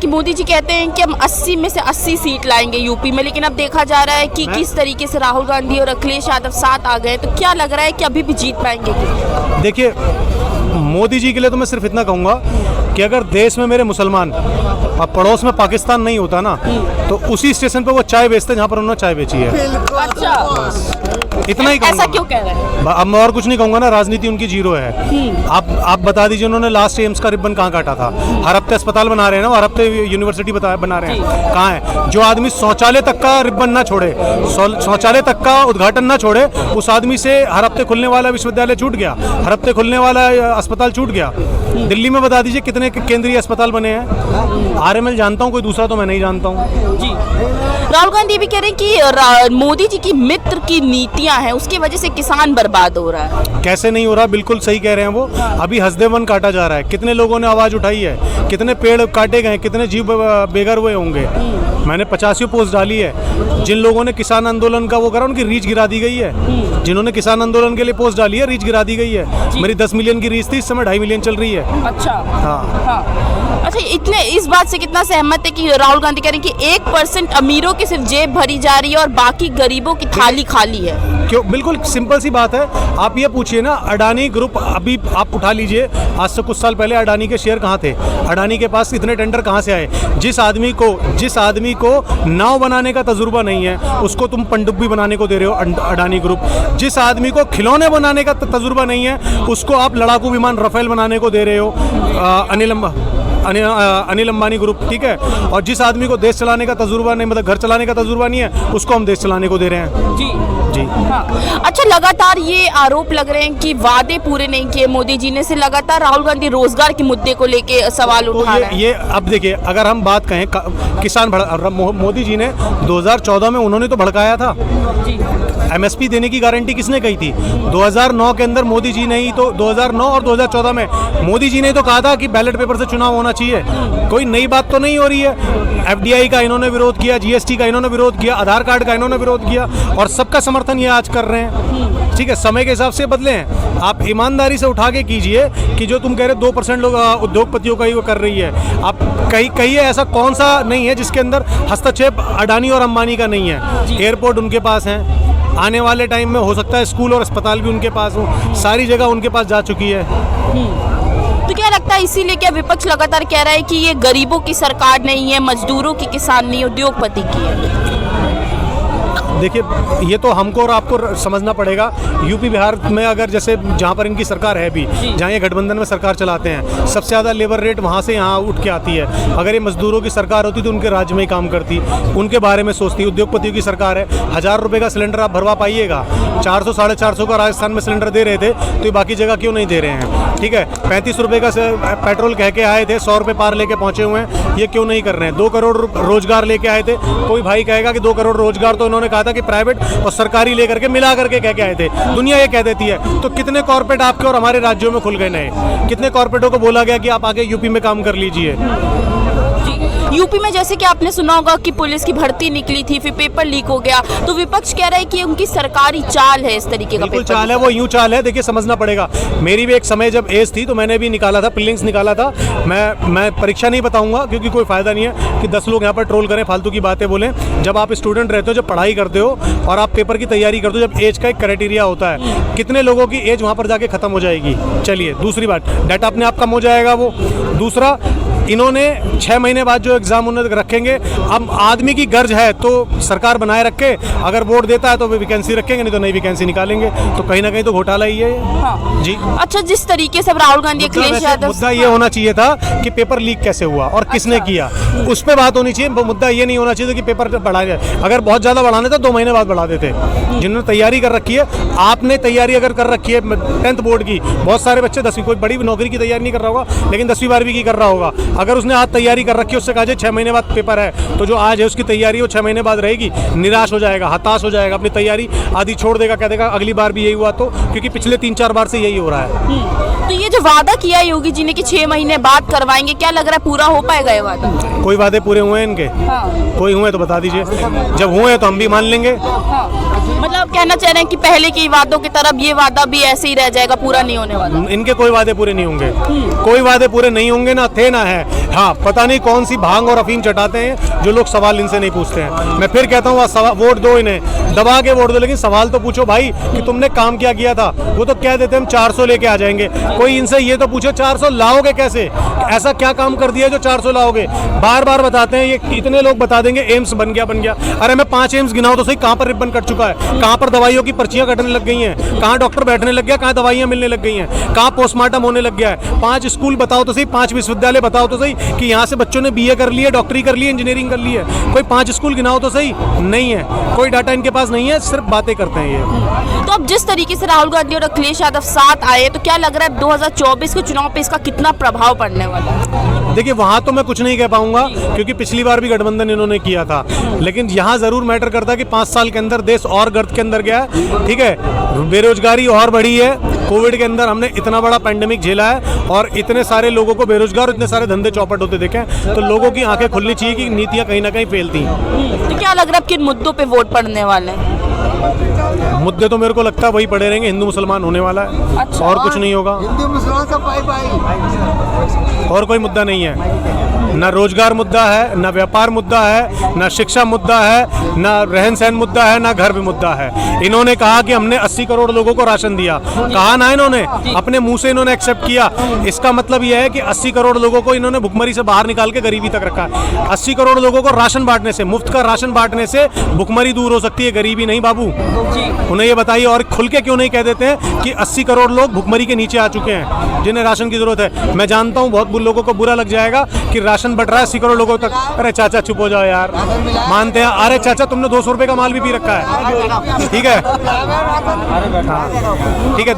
कि मोदी जी कहते हैं कि हम 80 में से 80 सीट लाएंगे यूपी में, लेकिन अब देखा जा रहा है कि किस तरीके से राहुल गांधी और अखिलेश यादव साथ आ गए, तो क्या लग रहा है कि अभी भी जीत पाएंगे? देखिए, मोदी जी के लिए तो मैं सिर्फ इतना कहूँगा कि अगर देश में मेरे मुसलमान और पड़ोस में पाकिस्तान नहीं होता ना, तो उसी स्टेशन पे वो चाय बेचते जहाँ पर उन्होंने चाय बेची है। अच्छा, इतना ही कहूँगा। ऐसा क्यों कह रहे हैं? अब मैं और कुछ नहीं कहूँगा ना, राजनीति उनकी जीरो है। आप बता दीजिए, उन्होंने लास्ट एम्स का रिबन कहाँ काटा था? हर हफ्ते अस्पताल बना रहे हैं ना, हर हफ्ते यूनिवर्सिटी बना रहे हैं, कहाँ है? जो आदमी शौचालय तक का रिबन ना छोड़े, शौचालय तक का उद्घाटन ना छोड़े, उस आदमी से हर हफ्ते खुलने वाला विश्वविद्यालय छूट गया, हर हफ्ते खुलने वाला अस्पताल छूट गया। दिल्ली में बता दीजिए कितने केंद्रीय अस्पताल बने हैं? आरएमएल जानता हूँ, कोई दूसरा तो मैं नहीं जानता हूँ जी। राहुल गांधी भी कह रहे हैं कि मोदी जी की मित्र की नीतियां हैं, उसकी वजह से किसान बर्बाद हो रहा है। कैसे नहीं हो रहा? बिल्कुल सही कह रहे हैं वो। अभी हसदे वन काटा जा रहा है, कितने लोगों ने आवाज उठाई है, कितने पेड़ काटे गए, कितने जीव बेघर हुए होंगे। मैंने 50 पोस्ट डाली है। जिन लोगों ने किसान आंदोलन का वो करा, उनकी रीच गिरा दी गई है। जिन्होंने किसान आंदोलन के लिए पोस्ट डाली है, रीच गिरा दी गई है। मेरी 10 मिलियन की रीच थी, इस समय 2.5 मिलियन चल रही है। अच्छा, हाँ। अच्छा, इतने इस बात से कितना सहमत है कि राहुल गांधी कह रहे हैं कि 1% अमीरों की सिर्फ जेब भरी जा रही है और बाकी गरीबों की थाली खाली है? क्यों? बिल्कुल सिंपल सी बात है। आप ये पूछिए ना, अडानी ग्रुप, अभी आप उठा लीजिए, आज से कुछ साल पहले अडानी के शेयर कहाँ थे? अडानी के पास इतने टेंडर कहाँ से आए? जिस आदमी को नाव बनाने का तजुर्बा नहीं है, उसको तुम पनडुब्बी बनाने को दे रहे हो, अडानी ग्रुप। जिस आदमी को खिलौने बनाने का तजुर्बा नहीं है, उसको आप लड़ाकू विमान राफेल बनाने को दे रहे हो, अनिल अंबानी ग्रुप, ठीक है। और जिस आदमी को देश चलाने का तजुर्बा नहीं, मतलब घर चलाने का तजुर्बा नहीं है, उसको हम देश चलाने को दे रहे हैं। जी जी। हाँ। अच्छा, लगातार ये आरोप लग रहे हैं कि वादे पूरे नहीं किए मोदी जी ने, से लगातार राहुल गांधी रोजगार के मुद्दे को लेके सवाल उठा रहे हैं। ये अब देखिए, अगर हम बात कहें किसान मोदी जी ने 2014 में उन्होंने तो भड़काया था। एमएसपी देने की गारंटी किसने कही थी? 2009 के अंदर मोदी जी ने ही तो, 2009 और 2014 में मोदी जी ने तो कहा था कि बैलेट पेपर से चुनाव होना चाहिए। कोई नई बात तो नहीं हो रही है। एफडीआई का इन्होंने विरोध किया, जीएसटी का इन्होंने विरोध किया, आधार कार्ड का इन्होंने विरोध किया, और सबका समर्थन ये आज कर रहे हैं। ठीक है, समय के हिसाब से बदले हैं। आप ईमानदारी से उठा के कीजिए कि जो तुम कह रहे 2% लोग उद्योगपतियों का ही वो कर रही है। आप कहिए ऐसा कौन सा नहीं है जिसके अंदर हस्तक्षेप अडानी और अंबानी का नहीं है? एयरपोर्ट उनके पास है, आने वाले टाइम में हो सकता है स्कूल और अस्पताल भी उनके पास हो, सारी जगह उनके पास जा चुकी है। तो क्या लगता है इसीलिए क्या विपक्ष लगातार कह रहा है कि ये गरीबों की सरकार नहीं है, मजदूरों की, किसान नहीं, उद्योगपति की है? देखिए, ये तो हमको और आपको समझना पड़ेगा। यूपी बिहार में अगर जैसे जहाँ पर इनकी सरकार है भी, जहाँ ये गठबंधन में सरकार चलाते हैं, सबसे ज़्यादा लेबर रेट वहाँ से यहाँ उठ के आती है। अगर ये मजदूरों की सरकार होती तो उनके राज्य में ही काम करती, उनके बारे में सोचती। उद्योगपतियों की सरकार है, 1000 रुपये का सिलेंडर आप भरवा पाइएगा, 400 साढ़े 400 का राजस्थान में सिलेंडर दे रहे थे, तो ये बाकी जगह क्यों नहीं दे रहे हैं? ठीक है, 35 रुपये का पेट्रोल कह के आए थे, 100 रुपये पार लेके पहुँचे हुए हैं, ये क्यों नहीं कर रहे हैं? 2 करोड़ रोजगार लेके आए थे। कोई भाई कहेगा कि 2 करोड़ रोजगार तो उन्होंने कहा था कि प्राइवेट और सरकारी लेकर के मिला करके कह के आए थे। दुनिया ये कह देती है। तो कितने कॉर्पोरेट आपके और हमारे राज्यों में खुल गए नए? कितने कॉर्पोरेटों को बोला गया कि आप आगे यूपी में काम कर लीजिए? यूपी में जैसे कि आपने सुना होगा कि पुलिस की भर्ती निकली थी, फिर पेपर लीक हो गया, तो विपक्ष कह रहा है कि उनकी सरकारी चाल है, इस तरीके का पेपर चाल है, वो यूं चाल है। देखिए, समझना पड़ेगा। मेरी भी एक समय जब एज थी तो मैंने भी निकाला था, प्रीलिम्स निकाला था। मैं परीक्षा नहीं बताऊंगा क्योंकि कोई फायदा नहीं है कि 10 लोग यहाँ पर ट्रोल करें, फालतू की बातें बोलें। जब आप स्टूडेंट रहते हो, जब पढ़ाई करते हो और आप पेपर की तैयारी करते हो, जब एज का एक क्राइटेरिया होता है, कितने लोगों की एज वहाँ पर जाके खत्म हो जाएगी। चलिए, दूसरी बात, डाटा अपने आप कम हो जाएगा। वो दूसरा, इन्होंने 6 महीने बाद जो एग्जाम उन्होंने रखेंगे, अब आदमी की गर्ज है तो सरकार बनाए रखे, अगर वोट देता है तो वे वैकेंसी रखेंगे, नहीं तो नई वैकेंसी निकालेंगे। तो कहीं ना कहीं तो घोटाला ही है। हाँ। जी। अच्छा, जिस तरीके से राहुल गांधी, अखिलेश यादव, मुद्दा ये होना चाहिए था कि पेपर लीक कैसे हुआ और किसने किया, उस पर बात होनी चाहिए। मुद्दा ये नहीं होना चाहिए कि पेपर बढ़ाया जाए। अगर बहुत ज्यादा बढ़ाने था 2 महीने बाद बढ़ा देते। जिन्होंने तैयारी कर रखी है, आपने तैयारी अगर कर रखी है 10th बोर्ड की, बहुत सारे बच्चे 10वीं, कोई बड़ी नौकरी की तैयारी नहीं कर रहा होगा, लेकिन 10वीं 12वीं की कर रहा होगा। अगर उसने आज तैयारी कर रखी है, उससे कहा जाए 6 महीने बाद पेपर है, तो जो आज है उसकी तैयारी वो 6 महीने बाद रहेगी, निराश हो जाएगा, हताश हो जाएगा, अपनी तैयारी आधी छोड़ देगा, कह देगा अगली बार भी यही हुआ। तो क्योंकि पिछले 3-4 बार से यही हो रहा है। तो ये जो वादा किया है योगी जी ने कि 6 महीने बाद करवाएंगे, क्या लग रहा है पूरा हो पाएगा ये वादा? कोई वादे पूरे हुए हैं इनके? हाँ। कोई हुए तो बता दीजिए। जब हुए तो हम भी मान लेंगे। हाँ। मतलब कहना चाह रहे हैं कि पहले के वादों की तरफ ये वादा भी ऐसे ही रह जाएगा, पूरा नहीं होने वाला? इनके कोई वादे पूरे नहीं होंगे, कोई वादे पूरे नहीं होंगे, ना थे ना है। है। हाँ, पता नहीं कौन सी भांग और अफीम चटाते हैं जो लोग सवाल इनसे नहीं पूछते हैं। मैं फिर कहता हूँ वोट दो इन्हें, दबा के वोट दो, लेकिन सवाल तो पूछो भाई कि तुमने काम क्या किया था। वो तो कह देते हम 400 लेके आ जाएंगे। कोई इनसे ये तो पूछो 400 लाओगे कैसे, ऐसा क्या काम कर दिया जो 400 लाओगे। बार बार बताते हैं, ये इतने लोग बता देंगे एम्स बन गया। अरे मैं 5 एम्स गिनाऊं तो सही, कहाँ पर रिबन कट चुका है, कहाँ पर दवाइयों की पर्चियां कटने लग गई हैं, कहाँ डॉक्टर बैठने लग गया, कहाँ दवाइयां मिलने लग गई हैं, कहाँ पोस्टमार्टम होने लग गया है। 5 स्कूल बताओ तो सही, 5 विश्वविद्यालय बताओ तो सही कि यहाँ से बच्चों ने BA कर ली है, डॉक्टरी कर ली है, इंजीनियरिंग कर ली है। कोई 5 स्कूल गिनाओ तो सही, नहीं है। कोई डाटा इनके पास नहीं है, सिर्फ बातें करते हैं ये। तो अब जिस तरीके से राहुल गांधी और अखिलेश यादव साथ आए, तो क्या लग रहा है 2024 के चुनाव पे इसका कितना प्रभाव पड़ने वाला है? देखिए, वहाँ तो मैं कुछ नहीं कह पाऊंगा क्योंकि पिछली बार भी गठबंधन इन्होंने किया था, लेकिन यहाँ ज़रूर मैटर करता है कि 5 साल के अंदर देश और गर्त के अंदर गया है। ठीक है, बेरोजगारी और बढ़ी है। कोविड के अंदर हमने इतना बड़ा पैंडेमिक झेला है और इतने सारे लोगों को बेरोजगार, इतने सारे धंधे चौपट होते देखे, तो लोगों की आंखें खुलनी चाहिए कि नीतियाँ कहीं ना कहीं फेल थी। तो क्या लग रहा है किन मुद्दों पे वोट पड़ने वाले हैं? मुद्दे तो मेरे को लगता है वही पड़े रहेंगे, हिंदू मुसलमान होने वाला है। अच्छा। और कुछ नहीं होगा, हिंदू मुसलमान सब पाई और कोई मुद्दा नहीं है। ना रोजगार मुद्दा है, ना व्यापार मुद्दा है, ना शिक्षा मुद्दा है, ना रहन सहन मुद्दा है, ना घर भी मुद्दा है। इन्होंने कहा कि हमने 80 करोड़ लोगों को राशन दिया, कहा ना इन्होंने, अपने मुंह से इन्होंने एक्सेप्ट किया। इसका मतलब यह है कि 80 करोड़ लोगों को इन्होंने भुखमरी से बाहर निकाल के गरीबी तक रखा है। 80 करोड़ लोगों को राशन बांटने से, मुफ्त का राशन बांटने से भुखमरी दूर हो सकती है, गरीबी नहीं बाबू। उन्हें ये बताइए, और खुल के क्यों नहीं कह देते हैं कि 80 करोड़ लोग भुखमरी के नीचे आ चुके हैं जिन्हें राशन की जरूरत है। मैं जानता हूँ बहुत लोगों को बुरा लग जाएगा कि राशन बट रहा है 80 करोड़ लोगों तक। अरे चाचा चुप हो जाओ यार, मानते हैं। अरे चाचा तुमने 200 रुपए का माल भी पी रखा है, ठीक है, ठीक है,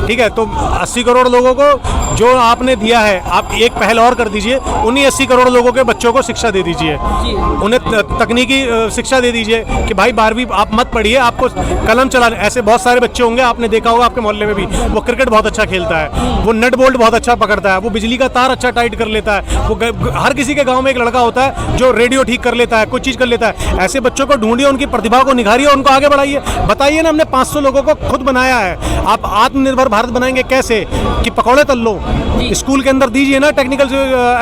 ठीक है। तो 80 करोड़ लोगों को जो आपने दिया है, आप एक पहल और कर दीजिए, उन्हीं 80 करोड़ लोगों के बच्चों को शिक्षा दे दीजिए, उन्हें तकनीकी शिक्षा दे दीजिए कि भाई 12वीं आप मत पढ़िए, आपको कलम चलाने। ऐसे बहुत सारे बच्चे होंगे, आपने देखा होगा आपके मोहल्ले में भी, वो क्रिकेट बहुत अच्छा खेलता है, वो नट बोल्ट बहुत अच्छा पकड़ता है, वो बिजली का तार अच्छा टाइट कर लेता है, वो हर किसी के गाँव में एक लड़का होता है जो रेडियो ठीक कर लेता है, कुछ चीज़ कर लेता है। ऐसे बच्चों को ढूंढिए, उनकी प्रतिभा को निखारिए, उनको आगे बढ़ाइए। बताइए ना, हमने 500 लोगों को खुद बनाया है। आप आत्मनिर्भर भारत बनाएंगे कैसे? कि पकौड़े तल लो, स्कूल के अंदर दीजिए ना टेक्निकल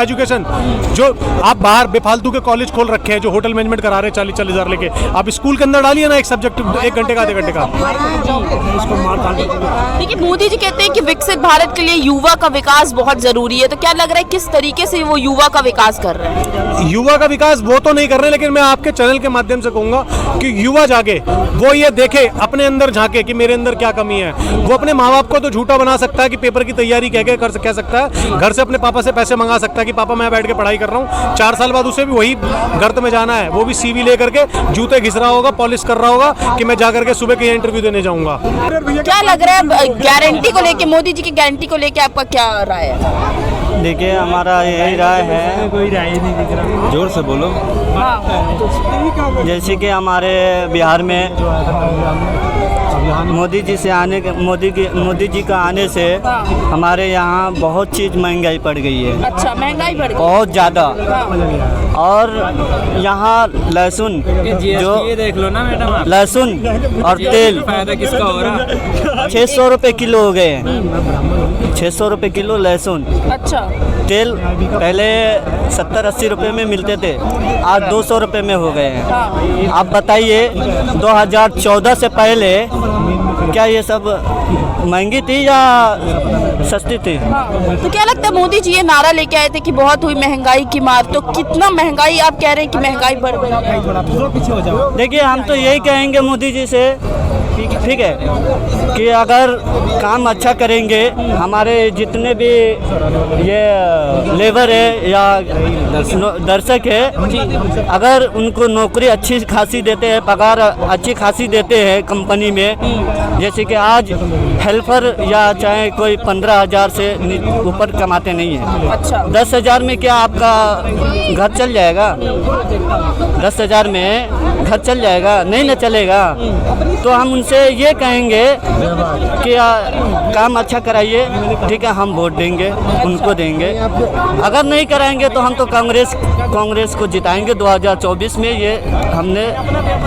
एजुकेशन। जो आप बाहर बेफालतू के कॉलेज खोल रखे हैं, जो होटल मैनेजमेंट करा रहे हैं 40-40 हज़ार लेके, आप स्कूल के अंदर डालिए ना एक सब्जेक्ट, 1 घंटे का, 1.5 घंटे का। देखिए, मोदी जी कहते हैं कि विकसित भारत के लिए युवा का विकास बहुत जरूरी है, तो क्या लग रहा है किस तरीके से वो युवा का विकास कर रहे हैं? युवा का विकास वो तो नहीं कर रहे, लेकिन मैं आपके चैनल के माध्यम से कहूंगा कि युवा जागे, वो ये देखे, अपने अंदर झांके कि मेरे अंदर क्या कमी है। वो अपने माँ बाप को तो झूठा बना सकता है कि पेपर की तैयारी कह सकता है, घर से अपने पापा से पैसे मंगा सकता है कि पापा मैं बैठ के पढ़ाई कर रहा हूँ। 4 साल बाद उसे भी वही गर्त में जाना है, वो भी CV लेकर के जूते घिस रहा होगा, पॉलिश कर रहा होगा कि मैं जाकर के सुबह के इंटरव्यू देने जाऊंगा। क्या लग रहा है गारंटी को लेके, मोदी जी की गारंटी को लेके आपका क्या राय है? देखिए, हमारा यही राय है, कोई राय नहीं दिख रहा, जोर से बोलो। जैसे कि हमारे बिहार में मोदी जी का आने से हमारे यहाँ बहुत चीज़ महंगाई पड़ गई है। अच्छा, महंगाई बढ़ गई बहुत ज़्यादा। और यहाँ लहसुन, जो ये देख लो ना मैडम, लहसुन और तेल फायदा किसका हो रहा? 600 रुपये किलो हो गए हैं। 600 रुपये किलो लहसुन। अच्छा। तेल पहले 70-80 रुपये में मिलते थे, आज 200 रुपये में हो गए हैं। आप बताइए, 2014 से पहले क्या ये सब महंगी थी या सस्ती थी? तो क्या लगता है मोदी जी ये नारा लेके आए थे कि बहुत हुई महंगाई की मार, तो कितना महंगाई आप कह रहे हैं कि महंगाई बढ़ गई है? देखिए, हम तो यही कहेंगे मोदी जी से, ठीक है, कि अगर काम अच्छा करेंगे, हमारे जितने भी ये लेबर है या दर्शक है, अगर उनको नौकरी अच्छी खासी देते हैं, पगार अच्छी खासी देते हैं कंपनी में, जैसे कि आज हेल्पर या चाहे कोई 15,000 से ऊपर कमाते नहीं हैं। अच्छा। 10,000 में क्या आपका घर चल जाएगा? 10,000 में घर चल जाएगा? नहीं ना चलेगा। तो हम उनसे ये कहेंगे कि काम अच्छा कराइए, ठीक है, हम वोट देंगे, उनको देंगे। अगर नहीं कराएंगे तो हम तो कांग्रेस को जिताएंगे 2024 में, ये हमने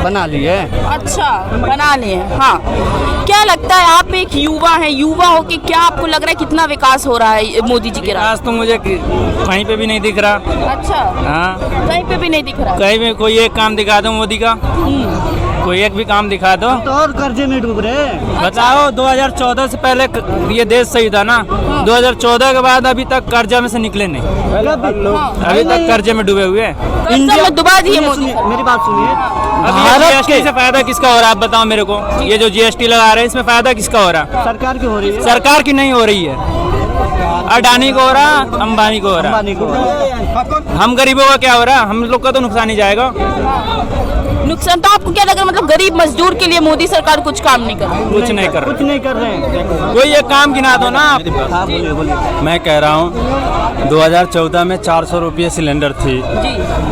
बना लिए। अच्छा, बना लिए। हाँ, क्या लगता है, आप एक युवा हैं, युवा हो के क्या आपको लग रहा है कितना विकास हो रहा है मोदी जी के राज? आज तो मुझे कहीं पे भी नहीं दिख रहा। अच्छा, हाँ, कहीं पे भी नहीं दिख रहा। कहीं भी कोई एक काम दिखा दो मोदी का, कोई एक भी काम दिखा दो। तो और कर्जे में डूब रहे हैं। बताओ 2014 से पहले ये देश सही था ना? 2014 के बाद अभी तक कर्जा में से निकले नहीं, अभी तक कर्जे में डूबे हुए हैं। इंडिया में डुबा दिए मोदी। मेरी बात सुनिए, अभी जीएसटी से फायदा किसका हो रहा है? आप बताओ मेरे को, ये जो जीएसटी लगा रहे हैं इसमें फायदा किसका हो रहा है? सरकार की हो रही है। सरकार की नहीं हो रही है, अडानी को हो रहा, अंबानी को हो रहा। अंबानी को। हम गरीबों का क्या हो रहा? हम लोग का तो नुकसान ही जाएगा। नुकसान। तो आपको क्या लग रहा है, मतलब गरीब मजदूर के लिए मोदी सरकार कुछ काम नहीं कर रही? कुछ नहीं कर रहे। कुछ नहीं कर रहे हैं। कोई एक काम गिना दो ना आप। हाँ, बोलिए बोलिए। मैं कह रहा हूँ 2014 में 400 रुपये सिलेंडर थी।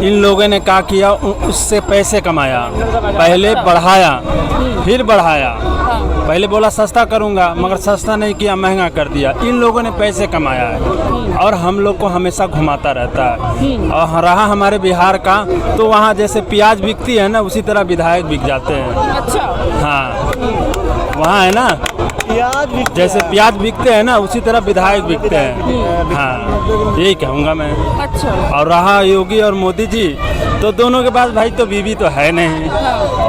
इन लोगों ने क्या किया, उससे पैसे कमाया, पहले बढ़ाया फिर बढ़ाया। पहले बोला सस्ता करूँगा, मगर सस्ता नहीं किया, महंगा कर दिया। इन लोगों ने पैसे कमाया है और हम लोग को हमेशा घुमाता रहता है। और रहा हमारे बिहार का, तो वहाँ जैसे प्याज बिकती है ना, उसी तरह विधायक बिक जाते हैं। अच्छा, हाँ, वहाँ है ना, जैसे प्याज बिकते हैं ना, उसी तरह विधायक बिकते हैं। हाँ, यही कहूँगा मैं। अच्छा। और रहा योगी और मोदी जी, तो दोनों के पास भाई तो बीवी तो है नहीं,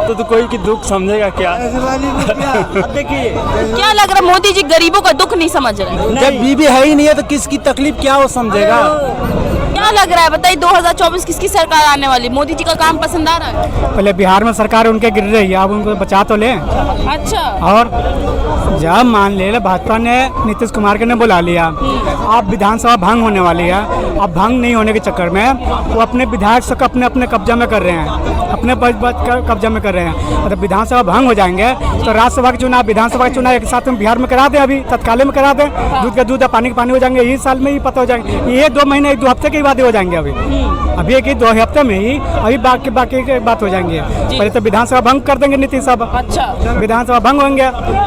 तो कोई की दुख समझेगा क्या? अब देखिए, क्या लग रहा है, मोदी जी गरीबों का दुख नहीं समझ रहे हैं? जब बीवी है ही नहीं है तो किसकी तकलीफ क्या वो समझेगा? क्या लग रहा है, बताइए 2024 किसकी सरकार आने वाली? मोदी जी का काम पसंद आ रहा है? पहले बिहार में सरकार उनके गिर रही है, अब उनको बचा तो लें। अच्छा। और जब मान ले भाजपा ने नीतीश कुमार के ने बुला लिया, अब विधानसभा भंग होने वाली है। अब भंग नहीं होने के चक्कर में वो अपने विधायक सब अपने अपने कब्जा में कर रहे हैं, अपने कब्जा में कर रहे हैं। मतलब विधानसभा भंग हो जाएंगे तो राज्यसभा के चुनाव, विधानसभा के चुनाव एक साथ में बिहार में करा दें, अभी तत्काल में करा दें। दूध का दूध, पानी का पानी हो जाएंगे, यही साल में ही पता हो जाएंगे। ये 2 महीने 1-2 हफ्ते के बाद हो जाएंगे। अभी एक 2 हफ्ते में ही अभी बाकी के बात हो जाएंगे। पहले तो विधानसभा भंग कर देंगे नीतीश साहब। अच्छा। विधानसभा भंग होंगे,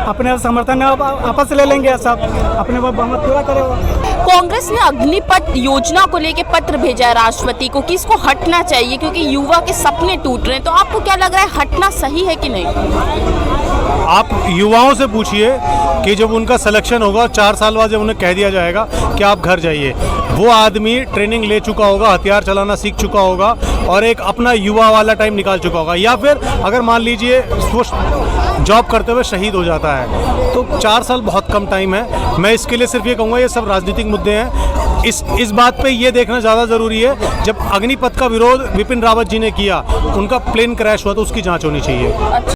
अपने समर्थन आपस ले लेंगे, सब अपने बहुमत पूरा करेगा। कांग्रेस ने अग्निपथ योजना को लेकर पत्र भेजा है राष्ट्रपति को कि इसको हटना चाहिए क्योंकि युवा के सपने टूट रहे हैं। तो आपको क्या लग रहा है, हटना सही है कि नहीं? आप युवाओं से पूछिए कि जब उनका सिलेक्शन होगा, 4 साल बाद जब उन्हें कह दिया जाएगा कि आप घर जाइए, वो आदमी ट्रेनिंग ले चुका होगा, हथियार चलाना सीख चुका होगा और एक अपना युवा वाला टाइम निकाल चुका होगा। या फिर अगर मान लीजिए वो जॉब करते हुए शहीद हो जाता है, तो 4 साल बहुत कम टाइम है। मैं इसके लिए सिर्फ ये कहूँगा, ये सब राजनीतिक मुद्दे हैं। इस बात पे ये देखना ज़्यादा ज़रूरी है, जब अग्निपथ का विरोध विपिन रावत जी ने किया, उनका प्लेन क्रैश हुआ तो उसकी जांच होनी चाहिए।